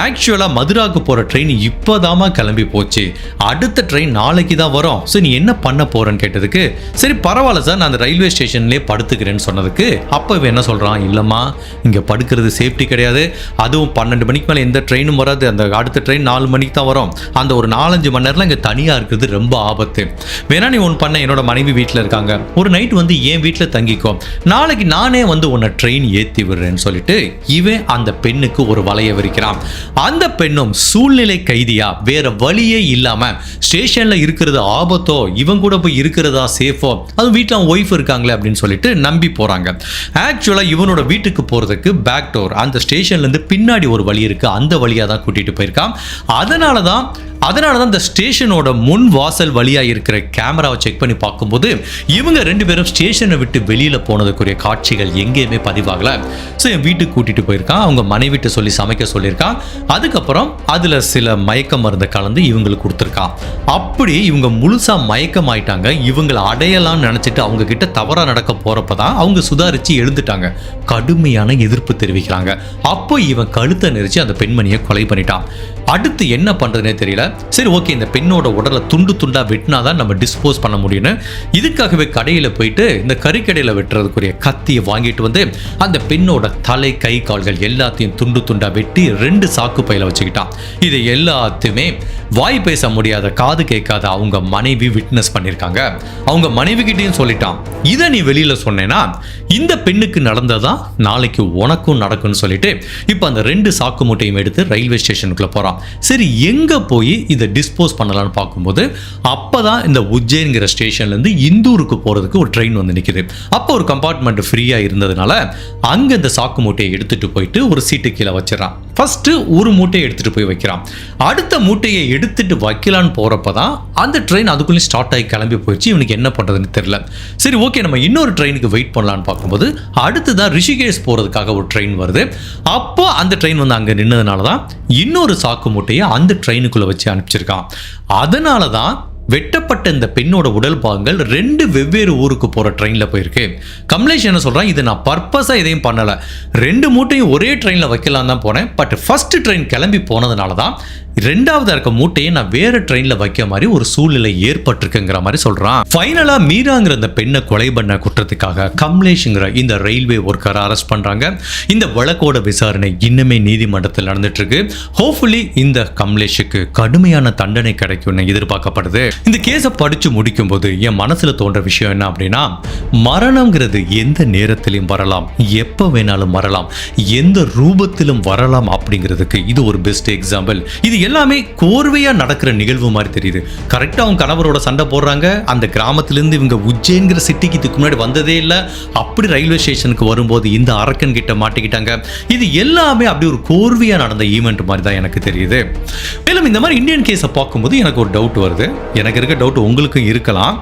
ஆக்சுவலா மதுராக்கு போற ட்ரெயின் இப்போதாமா கிளம்பி போச்சு, அடுத்த ட்ரெயின் நாளைக்கு தான் வரும். ஸோ நீ என்ன பண்ண போறேன்னு கேட்டதுக்கு சரி பரவாயில்ல சார், நான் அந்த ரயில்வே ஸ்டேஷன்லேயே படுத்துக்கிறேன்னு சொன்னதுக்கு அப்போ இவன் என்ன சொல்றான், இல்லம்மா இங்க படுக்கிறது சேஃப்டி கிடையாது, அதுவும் 12 மணிக்கு மேலே எந்த ட்ரெயினும் வராது, அந்த அடுத்த ட்ரெயின் 4 மணிக்கு தான் வரும், அந்த ஒரு 4-5 மணி நேரம் இங்கே தனியாக இருக்கிறது ரொம்ப ஆபத்து. வேணா நீ ஒன்று பண்ண, என்னோட மனைவி வீட்டில் இருக்காங்க, ஒரு நைட் வந்து என் வீட்டில் தங்கிக்கோ, நாளைக்கு நானே வந்து உன்னை ட்ரெயின் ஏற்றி விடுறேன்னு சொல்லிட்டு இவன் அந்த பெண்ணுக்கு ஒரு வலைய விரிக்கிறான். அந்த பெண்ணும் சூழ்நிலை கைதியா வேற வழியே இல்லாம ஸ்டேஷன்ல இருக்கிறது ஆபத்தோ இவன் கூட போய் இருக்கிறதா சேஃபோ, அது வீட்டில் ஒய்ஃப் இருக்காங்களே அப்படின்னு சொல்லிட்டு நம்பி போறாங்க. ஆக்சுவலா இவனோட வீட்டுக்கு போறதுக்கு பேக் டோர் அந்த ஸ்டேஷன்ல இருந்து பின்னாடி ஒரு வழி இருக்கு, அந்த வழியா தான் கூட்டிட்டு போயிருக்கான். அதனாலதான் இந்த ஸ்டேஷனோட முன் வாசல் வழியா இருக்கிற கேமராவை செக் பண்ணி பார்க்கும்போது இவங்க 2 பேரும் ஸ்டேஷனை விட்டு வெளியில போனதுக்குரிய காட்சிகள் எங்கேயுமே பதிவாகல. ஸோ என் வீட்டுக்கு கூட்டிட்டு போயிருக்கான், அவங்க மனைவிட்ட சொல்லி சமைக்க சொல்லியிருக்கான். அதுக்கப்புறம் அதுல சில மயக்க மருந்து கலந்து இவங்களுக்கு கொடுத்துருக்கான். அப்படி இவங்க முழுசா மயக்கமாயிட்டாங்க. இவங்களை அடையலாம்னு நினைச்சிட்டு அவங்க கிட்ட தவறா நடக்க போறப்பதான் அவங்க சுதாரிச்சு எழுந்துட்டாங்க. கடுமையான எதிர்ப்பு தெரிவிக்கிறாங்க. அப்போ இவன் கழுத்தை நெரிச்சு அந்த பெண்மணியை கொலை பண்ணிட்டான். அடுத்து என்ன பண்றதுனே தெரியல. சரி ஓகே, இந்த பெண்ணோட உடலை துண்டு துண்டா வெட்டினாதான் நம்ம டிஸ்போஸ் பண்ண முடியும்னு இதுக்காகவே கடையில போயிட்டு இந்த கறிக்கடையில வெட்டுறதுக்குரிய கத்தியை வாங்கிட்டு வந்து அந்த பெண்ணோட தலை கை கால்கள் எல்லாத்தையும் துண்டு துண்டா வெட்டி 2 சாக்கு பையில வச்சுக்கிட்டான். இதை எல்லாத்தையுமே வாய் பேச முடியாத காது கேட்காத அவங்க மனைவி விட்னஸ் பண்ணிருக்காங்க. அவங்க மனைவி கிட்டையும் சொல்லிட்டான், இதை நீ வெளியில சொன்னேன்னா இந்த பெண்ணுக்கு நடந்ததா நாளைக்கு உனக்கும் நடக்கும்னு சொல்லிட்டு இப்போ அந்த 2 சாக்கு மூட்டையும் எடுத்து ரயில்வே ஸ்டேஷனுக்குள்ள போறான். சரி எங்க போய் இதை டிஸ்போஸ் பண்ணலாம்னு பார்க்கும்போது அப்பதான் இந்த உஜ்ஜைன்கிற ஸ்டேஷன்ல இருந்து இந்தூருக்கு போறதுக்கு ஒரு ட்ரெயின் வந்து நிக்குது. அப்போ ஒரு கம்பார்ட்மெண்ட் ஃப்ரீயா இருந்ததுனால அங்க இந்த சாக்கு மூட்டையை எடுத்துட்டு போயிட்டு ஒரு சீட்டு கீழே வச்சிடறான். ஃபர்ஸ்ட் ஒரு மூட்டையை எடுத்துட்டு போய் வைக்கிறான். அடுத்த மூட்டையை எடுத்துட்டு வைக்கலான்னு போறப்பதான் அந்த ட்ரெயின் அதுக்குள்ளே ஸ்டார்ட் ஆகி கிளம்பி போயிடுச்சு. இவனுக்கு என்ன பண்றதுன்னு தெரியல. சரி ஓகே, நம்ம இன்னொரு ட்ரெயினுக்கு வெயிட் பண்ணலான்னு பார்க்கும்போது அடுத்துதான் ரிஷிகேஷ் போறதுக்காக ஒரு ட்ரெயின் வருது. அப்போ அந்த ட்ரெயின் வந்து அங்க நின்னதுனாலதான் இன்னொரு சாக்கு மூட்டையை அந்த ட்ரெயினுக்குள்ள வச்சு அனுப்பிச்சிருக்கான். அதனாலதான் வெட்டப்பட்ட இந்த பெண்ணோட உடல் பாகங்கள் 2 வெவ்வேறு ஊருக்கு போற ட்ரெயின்ல போயிருக்கு. கமலேஷ் என்ன சொல்றான், இது நான் பர்பஸா எதையும் பண்ணல, 2 மூட்டையும் ஒரே ட்ரெயின்ல வைக்கலாம் தான் போனேன். பட் ஃபர்ஸ்ட் ட்ரெயின் கிளம்பி போனதுனால தான் 2வது இருக்க மூட்டையை நான் வேற ட்ரெயின்ல வைக்க மாதிரி ஒரு சூழ்நிலை ஏற்பட்டிருக்குங்கிற மாதிரி சொல்றான். ஃபைனலா மீராங்கிற இந்த பெண்ணை கொலை பண்ண குற்றத்துக்காக கமலேஷ்ங்கிற இந்த ரயில்வே ஒர்க்கரை அரெஸ்ட் பண்றாங்க. இந்த வழக்கோட விசாரணை இன்னுமே நீதிமன்றத்தில் நடந்துட்டு இருக்கு. ஹோப்ஃபுல்லி இந்த கமலேஷுக்கு கடுமையான தண்டனை கிடைக்கும்னு எதிர்பார்க்கப்படுது. இந்த கேஸை படிச்சு முடிக்கும் போது என் மனசுல தோன்ற விஷயம் என்ன அப்படின்னா, மரணம்ங்கிறது எந்த நேரத்திலும் வரலாம், எப்ப வேணாலும் வரலாம், எந்த ரூபத்திலும் வரலாம் அப்படிங்கிறதுக்கு இது ஒரு பெஸ்ட் எக்ஸாம்பிள். இது எல்லாமே கோர்வையா நடக்கிற நிகழ்வு மாதிரி தெரியுது. கரெக்டா அவங்க கணவரோட சண்டை போடுறாங்க. அந்த கிராமத்திலிருந்து இவங்க உஜ்ஜைன்கிற சிட்டிக்கு இதுக்கு முன்னாடி வந்ததே இல்லை. அப்படி ரயில்வே ஸ்டேஷனுக்கு வரும்போது இந்த அரக்கன் கிட்ட மாட்டிக்கிட்டாங்க. இது எல்லாமே அப்படி ஒரு கோர்வையா நடந்த ஈவெண்ட் மாதிரி தான் எனக்கு தெரியுது. மேலும் இந்த மாதிரி இந்தியன் கேஸை பார்க்கும்போது எனக்கு ஒரு டவுட் வருது. எனக்கு இருக்க டவுட் உங்களுக்கும் இருக்கலாம்.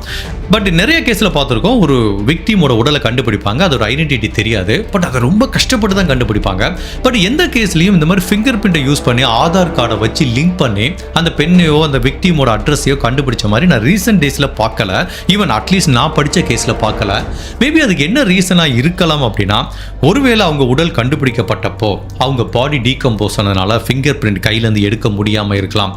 பட் நிறைய கேஸில் பார்த்துருக்கோம், ஒரு விக்டிமோட உடலை கண்டுபிடிப்பாங்க, அதோட ஐடென்டிட்டி தெரியாது. பட் அதை ரொம்ப கஷ்டப்பட்டு தான் கண்டுபிடிப்பாங்க. பட் எந்த கேஸ்லையும் இந்த மாதிரி ஃபிங்கர் பிரிண்ட்டை யூஸ் பண்ணி ஆதார் கார்டை வச்சு லிங்க் பண்ணி அந்த பெண்ணையோ அந்த விக்டிமோட அட்ரஸையோ கண்டுபிடிச்ச மாதிரி நான் ரீசெண்ட் டேஸில் பார்க்கல. ஈவன் அட்லீஸ்ட் நான் படித்த கேஸில் பார்க்கல. மேபி அதுக்கு என்ன ரீசனாக இருக்கலாம் அப்படின்னா, ஒருவேளை அவங்க உடல் கண்டுபிடிக்கப்பட்டப்போ அவங்க பாடி டீகம்போஸ் ஆனதுனால ஃபிங்கர் பிரிண்ட் கையிலேருந்து எடுக்க முடியாமல் இருக்கலாம்.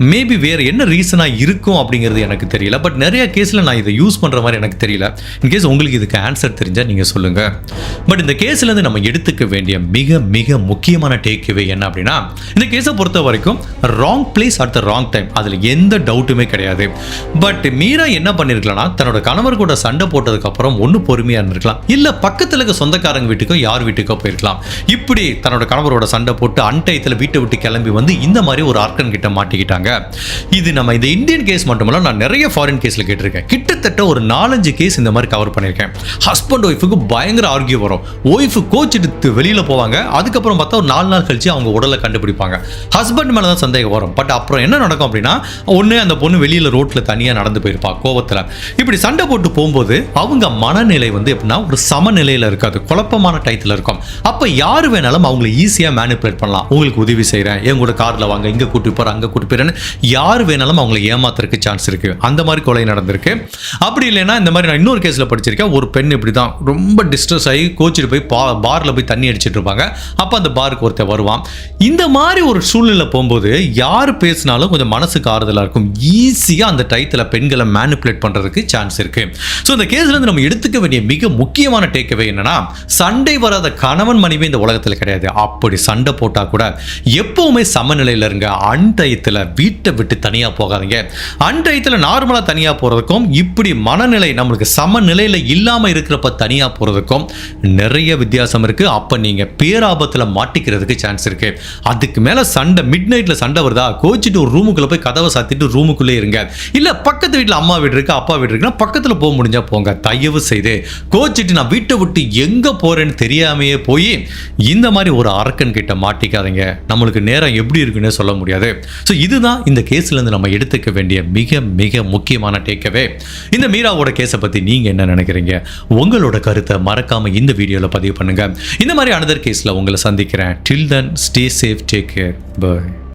மேபி வேறு என்ன ரீசனாக இருக்கும் அப்படிங்கிறது எனக்கு தெரியல. பட் நிறைய கேஸில் நான் இதை யூஸ் பண்ணுற மாதிரி எனக்கு தெரியல. இன்கேஸ் உங்களுக்கு இதுக்கு ஆன்சர் தெரிஞ்சால் நீங்கள் சொல்லுங்கள். பட் இந்த கேஸ்லேருந்து நம்ம எடுத்துக்க வேண்டிய மிக மிக முக்கியமான டேக்அவே என்ன அப்படின்னா, இந்த கேஸை பொறுத்த வரைக்கும் wrong place at the wrong time, அதில் எந்த டவுட்டுமே கிடையாது. பட் மீரா என்ன பண்ணியிருக்கலாம்னா, தன்னோட கணவர் கூட சண்டை போட்டதுக்கப்புறம் ஒன்று பொறுமையாக இருந்திருக்கலாம், இல்லை பக்கத்தில் இருக்க சொந்தக்காரங்க வீட்டுக்கோ யார் வீட்டுக்கோ போயிருக்கலாம். இப்படி தன்னோட கணவரோட சண்டை போட்டு அன்டயத்தில் வீட்டை விட்டு கிளம்பி வந்து இந்த மாதிரி ஒரு ஆர்கன் கிட்ட மாட்டிக்கிட்டாங்க. இது நம்ம இந்த இந்தியன் கேஸ் மட்டுமல்ல, நான் நிறைய ஃபாரின் கேஸ்ல கேட்டிருக்கேன். கிட்டத்தட்ட ஒரு 4-5 கேஸ் இந்த மாதிரி கவர் பண்ணியிருக்கேன். ஹஸ்பண்ட் ஒய்ஃபுக்கு பயங்கர ஆர்கியூ வரும். ஒய்ஃபு கோச்சிட்டு வெளியில போவாங்க. அதுக்கப்புறம் பார்த்தா ஒரு 4 நாள் கழிச்சு அவங்க உடலை கண்டுபிடிப்பாங்க. ஹஸ்பண்ட் மேலே தான் சந்தேகம் வரும். பட் அப்புறம் என்ன நடக்கும் அப்படின்னா, ஒன்று அந்த பொண்ணு வெளியில ரோட்ல தனியாக நடந்து போயிருப்பா கோவத்தில். இப்படி சண்டை போட்டு போகும்போது அவங்க மனநிலை வந்து எப்படின்னா ஒரு சமநிலையில் இருக்காது, குழப்பமான டயத்தில் இருக்கும். அப்போ யார் வேணாலும் அவங்களை ஈஸியாக மேனிப்புலேட் பண்ணலாம். உங்களுக்கு உதவி செய்கிறேன், என் கூட காரில் வாங்க, இங்கே கூட்டி போகிறேன், அங்கே கூட்டி போகிறேன்னு யார் வேணாலும் அவங்களை ஏமாத்துறதுக்கு சான்ஸ் இருக்கு. அந்த மாதிரி கொலை நடந்திருக்கு. அப்படி இல்லைன்னா இந்த மாதிரி நான் இன்னொரு கேஸில் படிச்சிருக்கேன். ஒரு பெண் இப்படி தான் ரொம்ப டிஸ்ட்ரெஸ் ஆகி கோச்சிட்டு போய் பாரில் போய் தண்ணி அடிச்சிட்டு இருப்பாங்க. அப்போ அந்த பாருக்கு ஒருத்தர் வருவான். இந்த மாதிரி ஒரு சூழ்நிலை போகும்போது யார் பேசினாலும் கொஞ்சம் மனசுக்கு ஆறுதலாக இருக்கும். ஈஸியாக அந்த டயத்தில் பெண்களை மேனிப்புலேட் பண்ணுறதுக்கு சான்ஸ் இருக்கு. ஸோ இந்த கேஸ்லேருந்து நம்ம எடுத்துக்க வேண்டிய மிக முக்கியமான டேக்அவே என்னன்னா, சண்டை வராத கணவன் மனைவி இந்த உலகத்தில் கிடையாது. அப்படி சண்டை போட்டால் கூட எப்பவுமே சமநிலையில் இருங்க. அன்டயத்தில் வீட்டை விட்டு தனியாக போகாதீங்க. அன்டயத்தில் நார்மலாக தனியாக போகிறதுக்கும் இப்படி மனநிலை நம்மளுக்கு சமநிலையில் இல்லாமல் இருக்கிறப்ப தனியாக போகிறதுக்கும் நிறைய வித்தியாசம் இருக்குது. அப்போ நீங்கள் பேராபத்தில் மாட்டிக்கிறதுக்கு சான்ஸ் இருக்குது. அதுக்கு மேலே சண்டை மிட் நைட்டில் சண்டை வருதா, கோச்சிட்டு ஒரு ரூமுக்குள்ளே போய் கதவை சாத்திட்டு ரூமுக்குள்ளே இருங்க. இல்லை பக்கத்து வீட்டில் அம்மா வீடு இருக்குது, அப்பா வீடு இருக்குன்னா பக்கத்தில் போக முடிஞ்சா போங்க. தயவு செய்து கோச்சிட்டு நான் வீட்டை விட்டு எங்கே போகிறேன்னு தெரியாமையே போய் இந்த மாதிரி ஒரு அரக்கன் கிட்ட மாட்டிக்காதீங்க. நம்மளுக்கு நேரம் எப்படி இருக்குன்னே சொல்ல முடியாது. ஸோ இதுதான் இந்த கேஸ்லேருந்து நம்ம எடுத்துக்க வேண்டிய மிக மிக முக்கியமான டேக்அவே. இந்த மீராவோட கேஸை பற்றி நீங்கள் என்ன நினைக்கிறீங்க? உங்களோட கருத்தை மறக்காம இந்த வீடியோவில் பதிவு பண்ணுங்க. இந்த மாதிரி அனதர் கேஸில் உங்களை சந்திக்கிறேன். Till then stay safe, take care, by.